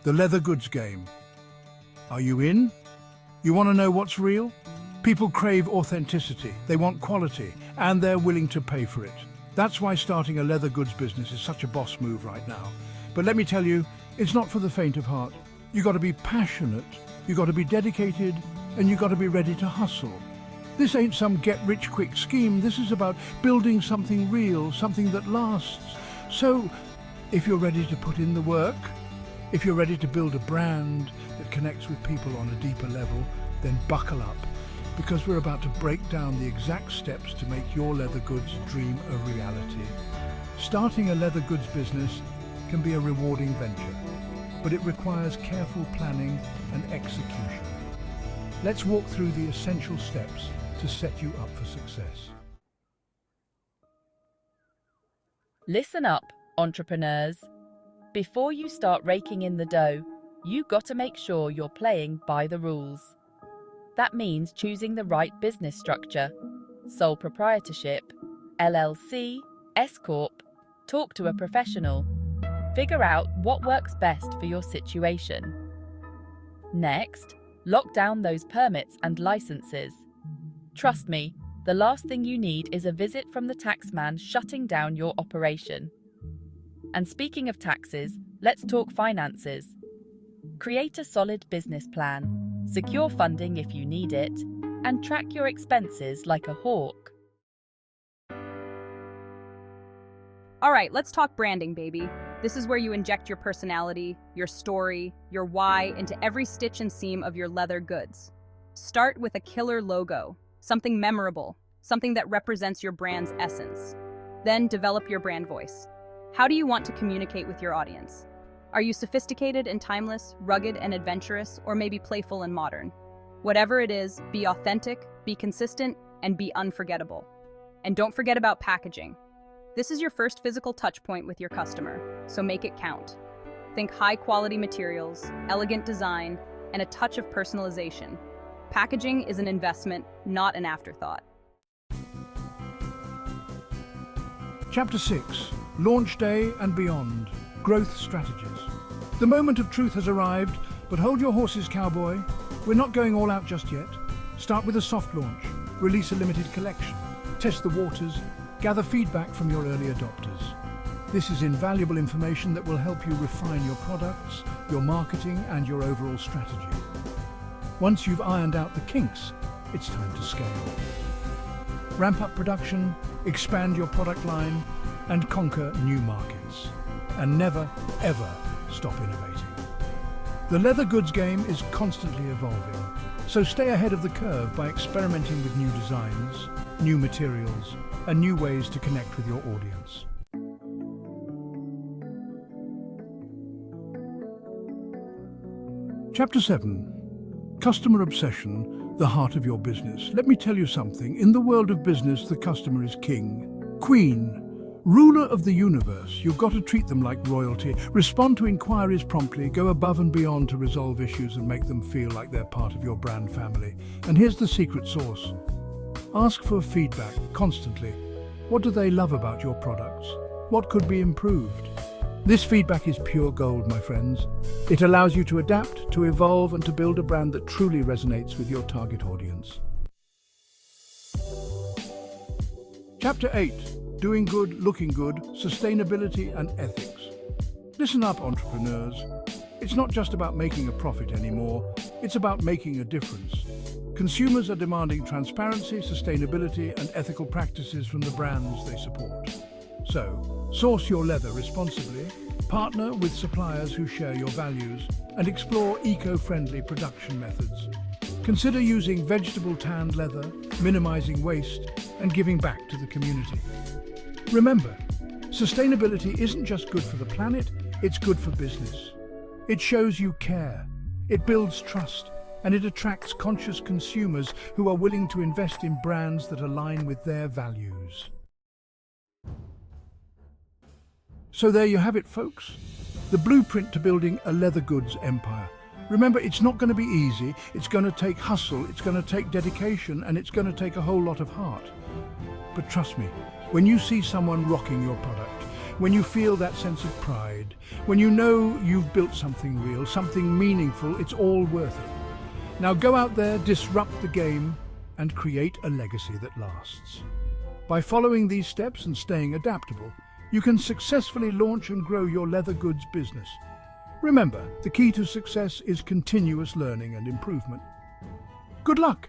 The leather goods game. Are you in? You want to know what's real? People crave authenticity, they want quality, and they're willing to pay for it. That's why starting a leather goods business is such a boss move right now. But let me tell you, it's not for the faint of heart. You got to be passionate, you got to be dedicated, and you got to be ready to hustle. This ain't some get-rich-quick scheme. This is about building something real, something that lasts. So, if you're ready to put in the work, if you're ready to build a brand that connects with people on a deeper level, then buckle up, because we're about to break down the exact steps to make your leather goods dream a reality. Starting a leather goods business can be a rewarding venture, but it requires careful planning and execution. Let's walk through the essential steps to set you up for success. Listen up, entrepreneurs. Before you start raking in the dough, you got to make sure you're playing by the rules. That means choosing the right business structure, sole proprietorship, LLC, S-Corp, talk to a professional. Figure out what works best for your situation. Next, lock down those permits and licenses. Trust me, the last thing you need is a visit from the taxman shutting down your operation. And speaking of taxes, let's talk finances. Create a solid business plan, secure funding if you need it, and track your expenses like a hawk. All right, let's talk branding, baby. This is where you inject your personality, your story, your why into every stitch and seam of your leather goods. Start with a killer logo, something memorable, something that represents your brand's essence. Then develop your brand voice. How do you want to communicate with your audience? Are you sophisticated and timeless, rugged and adventurous, or maybe playful and modern? Whatever it is, be authentic, be consistent, and be unforgettable. And don't forget about packaging. This is your first physical touch point with your customer, so make it count. Think high-quality materials, elegant design, and a touch of personalization. Packaging is an investment, not an afterthought. Chapter 6. Launch Day and Beyond. Growth Strategies. The moment of truth has arrived, but hold your horses, cowboy. We're not going all out just yet. Start with a soft launch. Release a limited collection. Test the waters. Gather feedback from your early adopters. This is invaluable information that will help you refine your products, your marketing, and your overall strategy. Once you've ironed out the kinks, it's time to scale. Ramp up production, expand your product line, and conquer new markets. And never, ever stop innovating. The leather goods game is constantly evolving, so stay ahead of the curve by experimenting with new designs, new materials, and new ways to connect with your audience. Chapter 7. Customer Obsession, the heart of your business. Let me tell you something. In the world of business, the customer is king, queen, ruler of the universe. You've got to treat them like royalty. Respond to inquiries promptly, go above and beyond to resolve issues and make them feel like they're part of your brand family. And here's the secret sauce. Ask for feedback constantly. What do they love about your products? What could be improved? This feedback is pure gold, my friends. It allows you to adapt, to evolve, and to build a brand that truly resonates with your target audience. Chapter 8. Doing good, looking good, sustainability and ethics. Listen up, entrepreneurs. It's not just about making a profit anymore. It's about making a difference. Consumers are demanding transparency, sustainability, and ethical practices from the brands they support. So, source your leather responsibly, partner with suppliers who share your values, and explore eco-friendly production methods. Consider using vegetable tanned leather, minimizing waste, and giving back to the community. Remember, sustainability isn't just good for the planet, it's good for business. It shows you care, it builds trust, and it attracts conscious consumers who are willing to invest in brands that align with their values. So there you have it, folks. The blueprint to building a leather goods empire. Remember, it's not going to be easy. It's going to take hustle, it's going to take dedication, and it's going to take a whole lot of heart. But trust me, when you see someone rocking your product, when you feel that sense of pride, when you know you've built something real, something meaningful, it's all worth it. Now go out there, disrupt the game, and create a legacy that lasts. By following these steps and staying adaptable, you can successfully launch and grow your leather goods business. Remember, the key to success is continuous learning and improvement. Good luck!